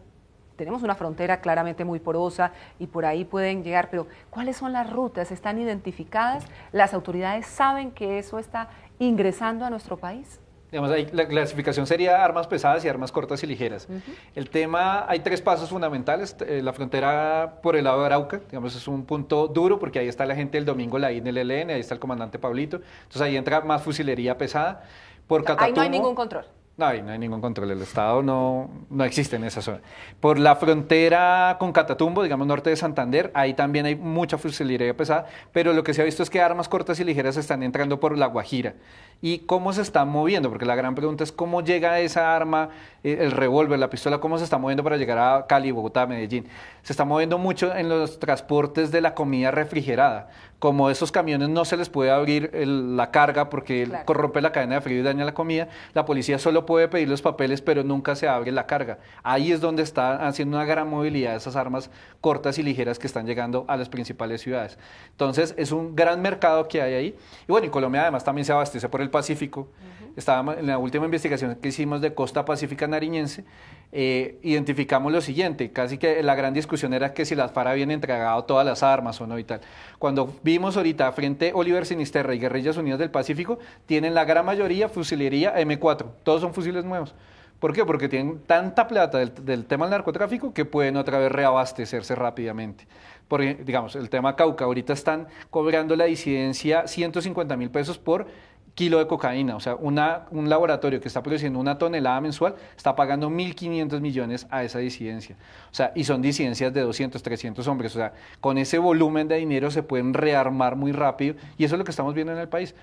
Tenemos una frontera claramente muy porosa y por ahí pueden llegar, pero ¿cuáles son las rutas? ¿Están identificadas? ¿Las autoridades saben que eso está ingresando a nuestro país? Digamos, ahí la clasificación sería armas pesadas y armas cortas y ligeras. El tema, hay 3 pasos fundamentales. La frontera por el lado de Arauca, digamos, es un punto duro porque ahí está la gente del Domingo Laín del ELN, ahí está el comandante Pablito. Entonces ahí entra más fusilería pesada. Por Catatumbo, ahí no hay ningún control. No, ahí no hay ningún control, el Estado no existe en esa zona. Por la frontera con Catatumbo, digamos norte de Santander, ahí también hay mucha fusilería pesada, pero lo que se ha visto es que armas cortas y ligeras están entrando por La Guajira. ¿Y cómo se están moviendo? Porque la gran pregunta es cómo llega esa arma, el revólver, la pistola, cómo se está moviendo para llegar a Cali, Bogotá, Medellín. Se está moviendo mucho en los transportes de la comida refrigerada. Como esos camiones no se les puede abrir la carga porque claro, corrompe la cadena de frío y daña la comida, la policía solo puede pedir los papeles, pero nunca se abre la carga. Ahí es donde está haciendo una gran movilidad de esas armas cortas y ligeras que están llegando a las principales ciudades. Entonces, es un gran mercado que hay ahí. Y bueno, y Colombia además también se abastece por el Pacífico. Estábamos en la última investigación que hicimos de Costa Pacífica Nariñense, identificamos lo siguiente, casi que la gran discusión era que si las FARC habían entregado todas las armas o no y tal. Cuando vimos ahorita frente Oliver Sinisterra y Guerrillas Unidas del Pacífico, tienen la gran mayoría fusilería M4, todos son fusiles nuevos. ¿Por qué? Porque tienen tanta plata del tema del narcotráfico que pueden otra vez reabastecerse rápidamente. Porque, digamos, el tema Cauca, ahorita están cobrando la disidencia 150.000 pesos por kilo de cocaína, o sea, un laboratorio que está produciendo 1 tonelada mensual está pagando 1.500 millones a esa disidencia, o sea, y son disidencias de 200, 300 hombres, o sea, con ese volumen de dinero se pueden rearmar muy rápido y eso es lo que estamos viendo en el país,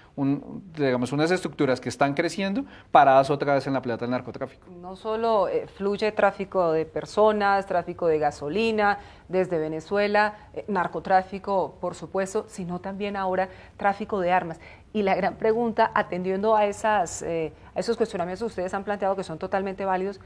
digamos, unas estructuras que están creciendo paradas otra vez en la plata del narcotráfico. No solo fluye tráfico de personas, tráfico de gasolina desde Venezuela, narcotráfico, por supuesto, sino también ahora tráfico de armas. Y la gran pregunta, atendiendo a esos cuestionamientos que ustedes han planteado, que son totalmente válidos,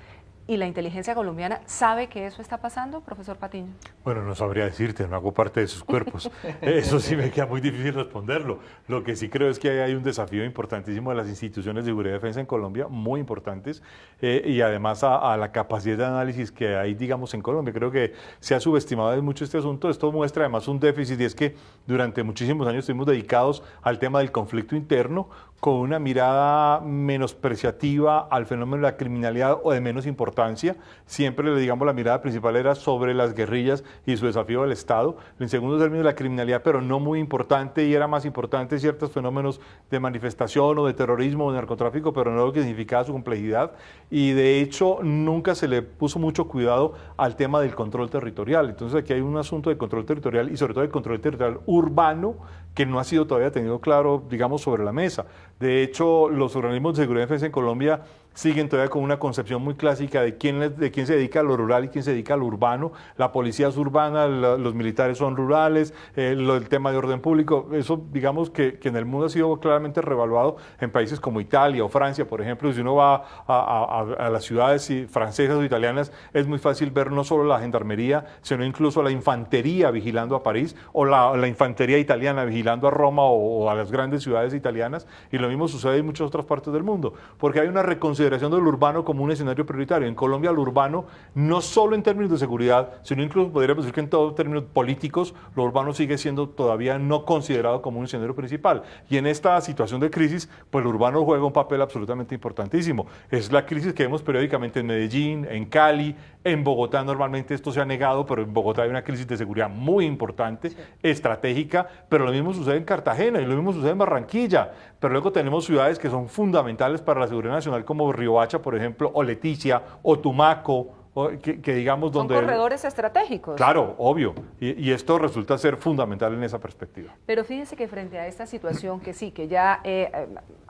¿y la inteligencia colombiana sabe que eso está pasando, profesor Patiño? Bueno, no sabría decirte, no hago parte de sus cuerpos. Eso sí me queda muy difícil responderlo. Lo que sí creo es que hay un desafío importantísimo de las instituciones de seguridad y defensa en Colombia, muy importantes, y además a la capacidad de análisis que hay, digamos, en Colombia. Creo que se ha subestimado mucho este asunto. Esto muestra además un déficit, y es que durante muchísimos años estuvimos dedicados al tema del conflicto interno, con una mirada menospreciativa al fenómeno de la criminalidad o de menos importancia. Siempre, digamos, la mirada principal era sobre las guerrillas y su desafío al Estado. En segundo término, la criminalidad, pero no muy importante, y era más importante ciertos fenómenos de manifestación o de terrorismo o de narcotráfico, pero no lo que significaba su complejidad. Y de hecho, nunca se le puso mucho cuidado al tema del control territorial. Entonces, aquí hay un asunto de control territorial y sobre todo el control territorial urbano que no ha sido todavía tenido claro, digamos, sobre la mesa. De hecho, los organismos de seguridad y defensa en Colombia siguen todavía con una concepción muy clásica de quién se dedica a lo rural y quién se dedica a lo urbano. La policía es urbana, los militares son rurales, el tema de orden público, eso digamos que en el mundo ha sido claramente revaluado en países como Italia o Francia, por ejemplo. Si uno va a las ciudades francesas o italianas, es muy fácil ver no solo la gendarmería, sino incluso la infantería vigilando a París, o la infantería italiana vigilando a Roma o a las grandes ciudades italianas, y lo mismo sucede en muchas otras partes del mundo, porque hay una reconcepción consideración del urbano como un escenario prioritario. En Colombia lo urbano, no solo en términos de seguridad, sino incluso podríamos decir que en todos términos políticos, lo urbano sigue siendo todavía no considerado como un escenario principal. Y en esta situación de crisis, pues lo urbano juega un papel absolutamente importantísimo. Es la crisis que vemos periódicamente en Medellín, en Cali, en Bogotá. Normalmente esto se ha negado, pero en Bogotá hay una crisis de seguridad muy importante, sí, estratégica, pero lo mismo sucede en Cartagena y lo mismo sucede en Barranquilla. Pero luego tenemos ciudades que son fundamentales para la seguridad nacional, como Riohacha, por ejemplo, o Leticia, o Tumaco, que digamos donde... Son corredores estratégicos. Claro, obvio, y esto resulta ser fundamental en esa perspectiva. Pero fíjense que frente a esta situación que sí, que ya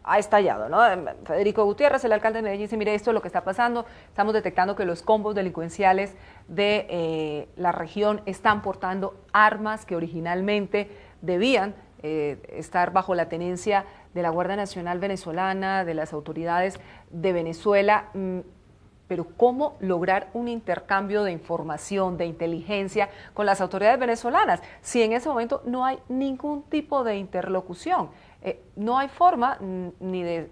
ha estallado, ¿no? Federico Gutiérrez, el alcalde de Medellín, dice, mire, esto es lo que está pasando, estamos detectando que los combos delincuenciales de la región están portando armas que originalmente debían estar bajo la tenencia de la Guardia Nacional venezolana, de las autoridades de Venezuela. Pero ¿cómo lograr un intercambio de información, de inteligencia con las autoridades venezolanas si en ese momento no hay ningún tipo de interlocución? No hay forma ni de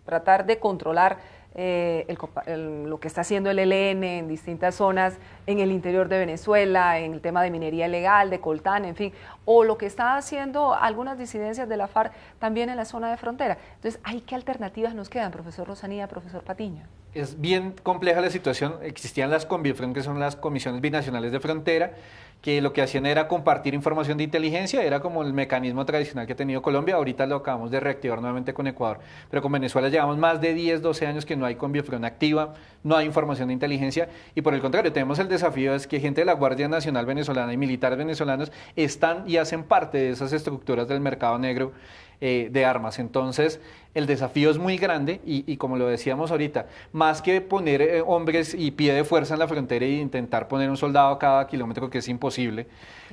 tratar de controlar lo que está haciendo el ELN en distintas zonas en el interior de Venezuela, en el tema de minería ilegal, de coltán, en fin, o lo que está haciendo algunas disidencias de la FARC también en la zona de frontera. Entonces, ¿hay qué alternativas nos quedan, profesor Rosanía, profesor Patiño? Es bien compleja la situación. Existían las CONVIFRON, que son las comisiones binacionales de frontera, que lo que hacían era compartir información de inteligencia, era como el mecanismo tradicional que ha tenido Colombia. Ahorita lo acabamos de reactivar nuevamente con Ecuador, pero con Venezuela llevamos más de 10, 12 años que no hay CONVIFRON activa, no hay información de inteligencia, y por el contrario, tenemos el desafío es que gente de la Guardia Nacional venezolana y militares venezolanos están y hacen parte de esas estructuras del mercado negro de armas. Entonces, el desafío es muy grande y como lo decíamos ahorita, más que poner hombres y pie de fuerza en la frontera e intentar poner un soldado a cada kilómetro, que es imposible,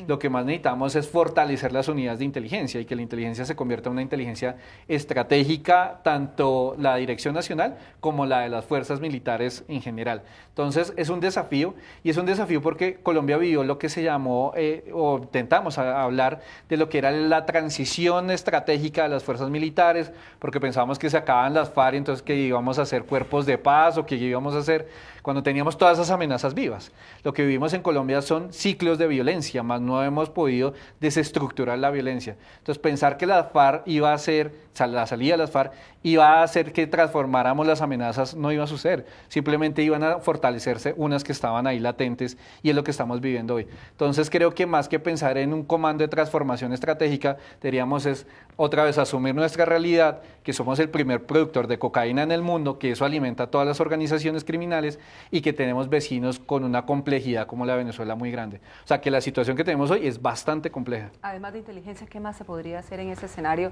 lo que más necesitamos es fortalecer las unidades de inteligencia y que la inteligencia se convierta en una inteligencia estratégica, tanto la Dirección Nacional como la de las fuerzas militares en general. Entonces, es un desafío, y es un desafío porque Colombia vivió lo que se llamó, o intentamos hablar de lo que era la transición estratégica de las fuerzas militares, porque pensábamos que se acababan las FARC, entonces que íbamos a hacer cuerpos de paz o que íbamos a hacer cuando teníamos todas esas amenazas vivas. Lo que vivimos en Colombia son ciclos de violencia, más no hemos podido desestructurar la violencia. Entonces pensar que la FARC iba a ser, la salida de las FARC iba a hacer que transformáramos las amenazas, no iba a suceder. Simplemente iban a fortalecerse unas que estaban ahí latentes, y es lo que estamos viviendo hoy. Entonces creo que más que pensar en un comando de transformación estratégica, deberíamos es otra vez asumir nuestra realidad, que somos el primer productor de cocaína en el mundo, que eso alimenta a todas las organizaciones criminales, y que tenemos vecinos con una complejidad como la de Venezuela muy grande. O sea que la situación que tenemos hoy es bastante compleja. Además de inteligencia, ¿qué más se podría hacer en ese escenario,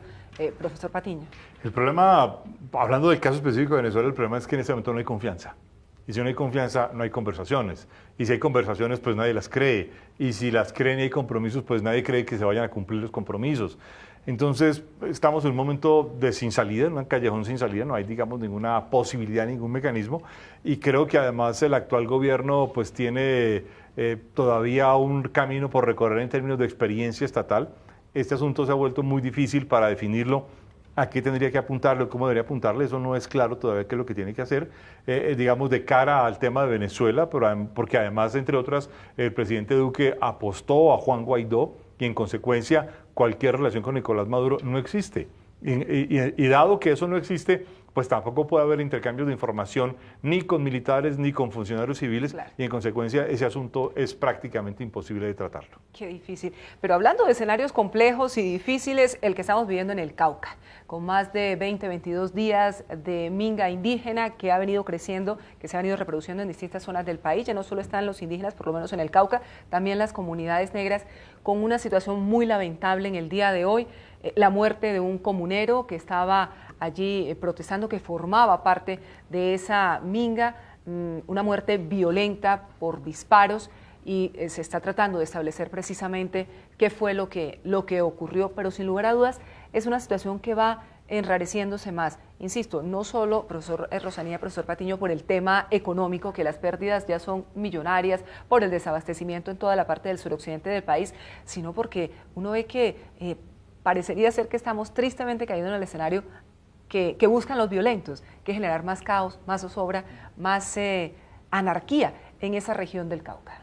profesor Patiño? El problema, hablando del caso específico de Venezuela, el problema es que en este momento no hay confianza. Y si no hay confianza, no hay conversaciones. Y si hay conversaciones, pues nadie las cree. Y si las creen y hay compromisos, pues nadie cree que se vayan a cumplir los compromisos. Entonces, estamos en un momento de sin salida, en un callejón sin salida, no hay, digamos, ninguna posibilidad, ningún mecanismo. Y creo que además el actual gobierno pues tiene todavía un camino por recorrer en términos de experiencia estatal. Este asunto se ha vuelto muy difícil para definirlo. ¿A qué tendría que apuntarle? ¿Cómo debería apuntarle? Eso no es claro todavía qué es lo que tiene que hacer, digamos, de cara al tema de Venezuela, porque además, entre otras, el presidente Duque apostó a Juan Guaidó, y en consecuencia cualquier relación con Nicolás Maduro no existe. Y dado que eso no existe, pues tampoco puede haber intercambios de información ni con militares ni con funcionarios civiles, claro. Y en consecuencia ese asunto es prácticamente imposible de tratarlo. Qué difícil. Pero hablando de escenarios complejos y difíciles, el que estamos viviendo en el Cauca, con más de 20, 22 días de minga indígena que ha venido creciendo, que se ha venido reproduciendo en distintas zonas del país. Ya no solo están los indígenas, por lo menos en el Cauca, también las comunidades negras, con una situación muy lamentable en el día de hoy. La muerte de un comunero que estaba allí protestando, que formaba parte de esa minga, una muerte violenta por disparos, y se está tratando de establecer precisamente qué fue lo que ocurrió, pero sin lugar a dudas es una situación que va enrareciéndose más. Insisto, no solo, profesor Rosanía, profesor Patiño, por el tema económico, que las pérdidas ya son millonarias, por el desabastecimiento en toda la parte del suroccidente del país, sino porque uno ve que parecería ser que estamos tristemente cayendo en el escenario que buscan los violentos, que generar más caos, más zozobra, más anarquía en esa región del Cauca.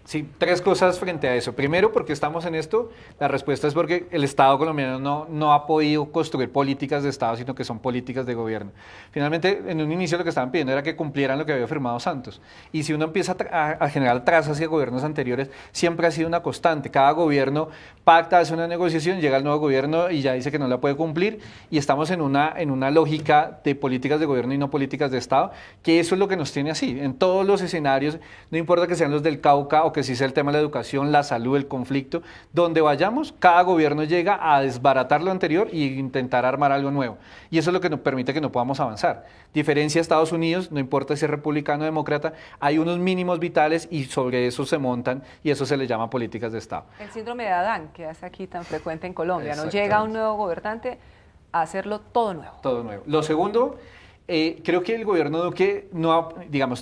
Sí, tres cosas frente a eso. Primero, porque estamos en esto, la respuesta es porque el Estado colombiano no ha podido construir políticas de Estado, sino que son políticas de gobierno. Finalmente, en un inicio lo que estaban pidiendo era que cumplieran lo que había firmado Santos. Y si uno empieza a generar trazas hacia gobiernos anteriores, siempre ha sido una constante. Cada gobierno pacta, hace una negociación, llega el nuevo gobierno y ya dice que no la puede cumplir. Y estamos en una lógica de políticas de gobierno y no políticas de Estado, que eso es lo que nos tiene así. En todos los escenarios, no importa que sean los del Cauca o que si sea el tema de la educación, la salud, el conflicto, donde vayamos, cada gobierno llega a desbaratar lo anterior e intentar armar algo nuevo. Y eso es lo que nos permite que no podamos avanzar. Diferencia a Estados Unidos, no importa si es republicano o demócrata, hay unos mínimos vitales y sobre eso se montan y eso se le llama políticas de Estado. El síndrome de Adán, que es aquí tan frecuente en Colombia, ¿no? Llega un nuevo gobernante a hacerlo todo nuevo. Todo nuevo. Lo segundo, creo que el gobierno Duque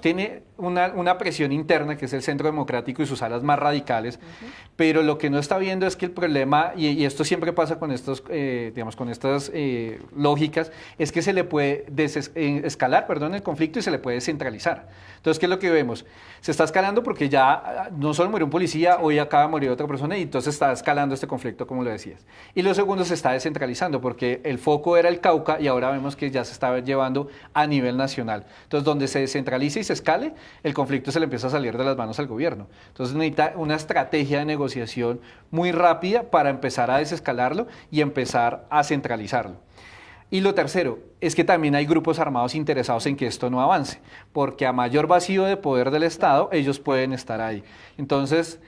tiene una presión interna, que es el Centro Democrático y sus alas más radicales, pero lo que no está viendo es que el problema, y esto siempre pasa con con estas lógicas, es que se le puede escalar el conflicto y se le puede descentralizar. Entonces, ¿qué es lo que vemos? Se está escalando porque ya no solo murió un policía, hoy acaba de morir otra persona y entonces está escalando este conflicto, como lo decías. Y lo segundo, se está descentralizando porque el foco era el Cauca y ahora vemos que ya se está llevando a nivel nacional. Entonces, donde se descentralice y se escale, el conflicto se le empieza a salir de las manos al gobierno. Entonces, necesita una estrategia de negociación muy rápida para empezar a desescalarlo y empezar a centralizarlo. Y lo tercero es que también hay grupos armados interesados en que esto no avance, porque a mayor vacío de poder del Estado, ellos pueden estar ahí. Entonces,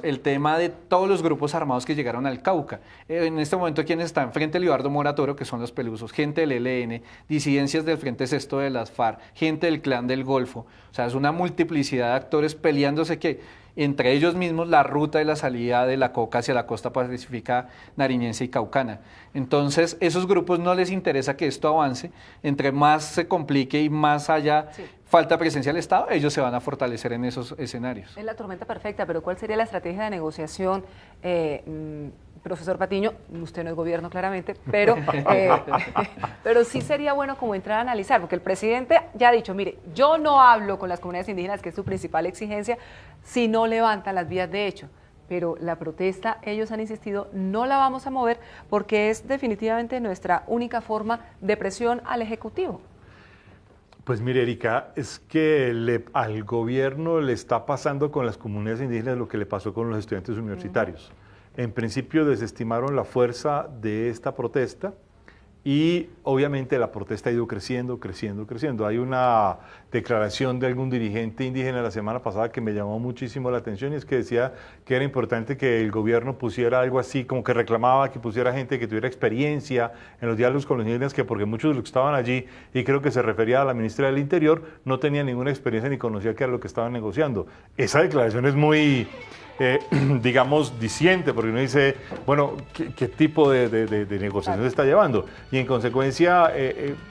el tema de todos los grupos armados que llegaron al Cauca. En este momento, quienes están frente a Libardo Mora Toro, que son los Pelusos, gente del ELN, disidencias del Frente Sexto de las FARC, gente del Clan del Golfo. O sea, es una multiplicidad de actores peleándose que entre ellos mismos la ruta de la salida de la coca hacia la costa pacífica nariñense y caucana. Entonces, esos grupos no les interesa que esto avance, entre más se complique y más haya falta presencia del Estado, ellos se van a fortalecer en esos escenarios. Es la tormenta perfecta, pero ¿cuál sería la estrategia de negociación? Profesor Patiño, usted no es gobierno claramente, pero sí sería bueno como entrar a analizar, porque el presidente ya ha dicho, mire, yo no hablo con las comunidades indígenas, que es su principal exigencia, si no levantan las vías de hecho. Pero la protesta, ellos han insistido, no la vamos a mover porque es definitivamente nuestra única forma de presión al Ejecutivo. Pues mire, Erika, es que al gobierno le está pasando con las comunidades indígenas lo que le pasó con los estudiantes universitarios. En principio desestimaron la fuerza de esta protesta y obviamente la protesta ha ido creciendo. Hay una declaración de algún dirigente indígena la semana pasada que me llamó muchísimo la atención y es que decía que era importante que el gobierno pusiera algo así, como que reclamaba que pusiera gente que tuviera experiencia en los diálogos con los indígenas, que porque muchos de los que estaban allí, y creo que se refería a la ministra del Interior, no tenían ninguna experiencia ni conocía qué era lo que estaban negociando. Esa declaración es muy diciente, porque uno dice, bueno, ¿qué tipo de negociación se está llevando? Y en consecuencia,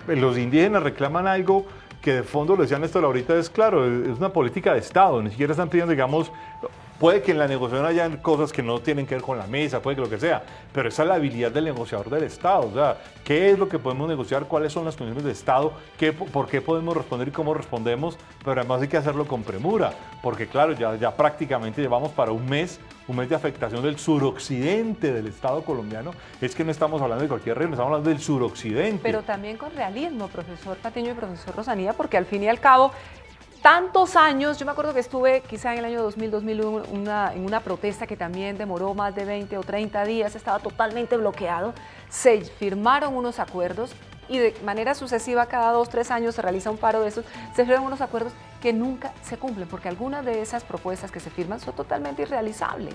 los indígenas reclaman algo que de fondo, lo decía Néstor ahorita, es claro, es una política de Estado, ni siquiera están pidiendo, puede que en la negociación hayan cosas que no tienen que ver con la mesa, puede que lo que sea, pero esa es la habilidad del negociador del Estado, o sea, ¿qué es lo que podemos negociar? ¿Cuáles son las condiciones de Estado? ¿Por qué podemos responder y cómo respondemos? Pero además hay que hacerlo con premura, porque claro, ya prácticamente llevamos para un mes de afectación del suroccidente del Estado colombiano. Es que no estamos hablando de cualquier región, estamos hablando del suroccidente. Pero también con realismo, profesor Patiño y profesor Rosanía, porque al fin y al cabo, tantos años, yo me acuerdo que estuve quizá en el año 2000, 2001 en una protesta que también demoró más de 20 o 30 días, estaba totalmente bloqueado, se firmaron unos acuerdos y de manera sucesiva cada 2 o 3 años se realiza un paro de esos, se firman unos acuerdos que nunca se cumplen, porque algunas de esas propuestas que se firman son totalmente irrealizables.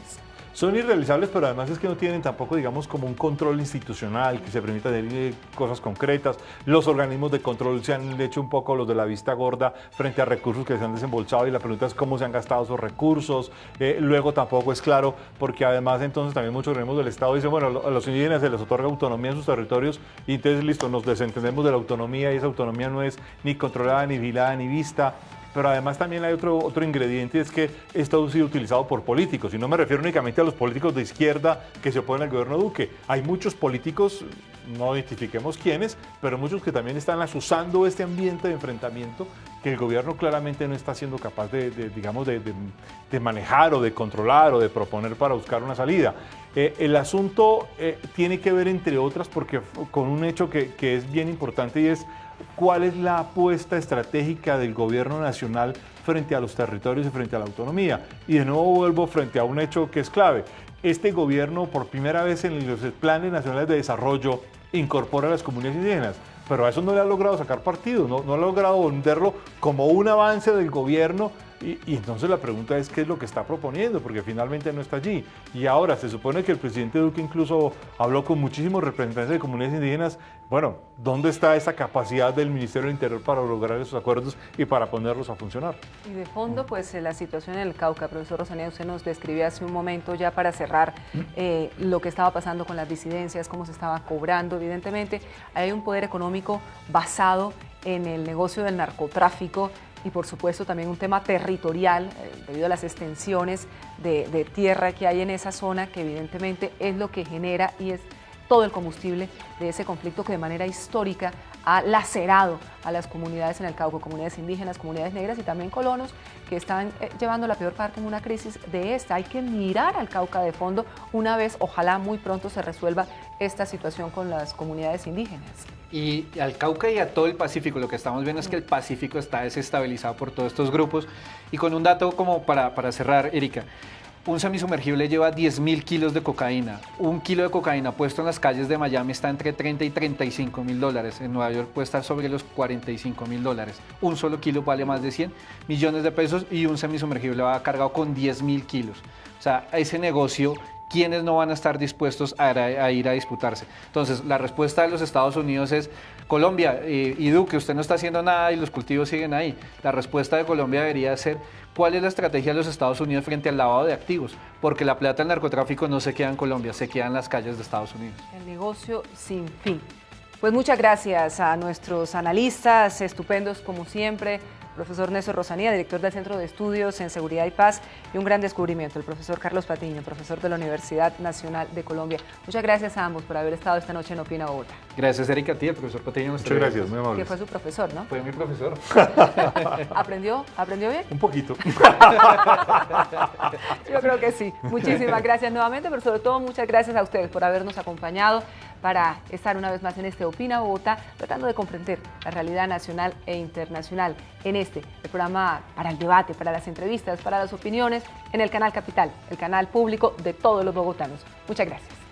Son irrealizables, pero además es que no tienen tampoco, como un control institucional que se permita tener cosas concretas. Los organismos de control se han hecho un poco los de la vista gorda frente a recursos que se han desembolsado y la pregunta es cómo se han gastado esos recursos. Luego tampoco es claro, porque además entonces también muchos organismos del Estado dicen, bueno, a los indígenas se les otorga autonomía en sus territorios y entonces listo, nos desentendemos de la autonomía y esa autonomía no es ni controlada, ni vigilada, ni vista. pero además también hay otro ingrediente, es que esto ha sido utilizado por políticos, y no me refiero únicamente a los políticos de izquierda que se oponen al gobierno Duque. Hay muchos políticos, no identifiquemos quiénes, pero muchos que también están asusando este ambiente de enfrentamiento que el gobierno claramente no está siendo capaz de manejar o de controlar o de proponer para buscar una salida. El asunto tiene que ver, entre otras, porque con un hecho que es bien importante, y es cuál es la apuesta estratégica del gobierno nacional frente a los territorios y frente a la autonomía. Y de nuevo vuelvo frente a un hecho que es clave. Este gobierno, por primera vez en los planes nacionales de desarrollo, incorpora a las comunidades indígenas, pero a eso no le ha logrado sacar partido, no ha logrado venderlo como un avance del gobierno. Y entonces la pregunta es qué es lo que está proponiendo, porque finalmente no está allí. Y ahora se supone que el presidente Duque incluso habló con muchísimos representantes de comunidades indígenas. Bueno, ¿dónde está esa capacidad del Ministerio del Interior para lograr esos acuerdos y para ponerlos a funcionar? Y de fondo, pues la situación en el Cauca, profesor Rosanía, usted nos describió hace un momento, ya para cerrar, lo que estaba pasando con las disidencias, cómo se estaba cobrando. Evidentemente, hay un poder económico basado en el negocio del narcotráfico, y por supuesto también un tema territorial debido a las extensiones de tierra que hay en esa zona, que evidentemente es lo que genera y es todo el combustible de ese conflicto que de manera histórica ha lacerado a las comunidades en el Cauca, comunidades indígenas, comunidades negras y también colonos que están llevando la peor parte en una crisis de esta. Hay que mirar al Cauca de fondo una vez, ojalá muy pronto se resuelva esta situación con las comunidades indígenas. Y al Cauca y a todo el Pacífico, lo que estamos viendo es que el Pacífico está desestabilizado por todos estos grupos. Y con un dato como para cerrar, Erika, un semisumergible lleva 10.000 kilos de cocaína. Un kilo de cocaína puesto en las calles de Miami está entre 30 y 35 mil dólares. En Nueva York puede estar sobre los 45 mil dólares. Un solo kilo vale más de 100 millones de pesos y un semisumergible va cargado con 10.000 kilos. O sea, ese negocio, ¿quiénes no van a estar dispuestos a ir a disputarse? Entonces, la respuesta de los Estados Unidos es: Colombia y Duque, usted no está haciendo nada y los cultivos siguen ahí. La respuesta de Colombia debería ser: ¿cuál es la estrategia de los Estados Unidos frente al lavado de activos? Porque la plata del narcotráfico no se queda en Colombia, se queda en las calles de Estados Unidos. El negocio sin fin. Pues muchas gracias a nuestros analistas, estupendos como siempre, profesor Néstor Rosanía, director del Centro de Estudios en Seguridad y Paz, y un gran descubrimiento, el profesor Carlos Patiño, profesor de la Universidad Nacional de Colombia. Muchas gracias a ambos por haber estado esta noche en Opina Bogotá. Gracias, Erika, a ti, el profesor Patiño. Muchas gracias, muy amable. Que fue su profesor, ¿no? Fue mi profesor. ¿Aprendió bien? Un poquito. Yo creo que sí. Muchísimas gracias nuevamente, pero sobre todo muchas gracias a ustedes por habernos acompañado para estar una vez más en este Opina Bogotá, tratando de comprender la realidad nacional e internacional en el programa para el debate, para las entrevistas, para las opiniones, en el Canal Capital, el canal público de todos los bogotanos. Muchas gracias.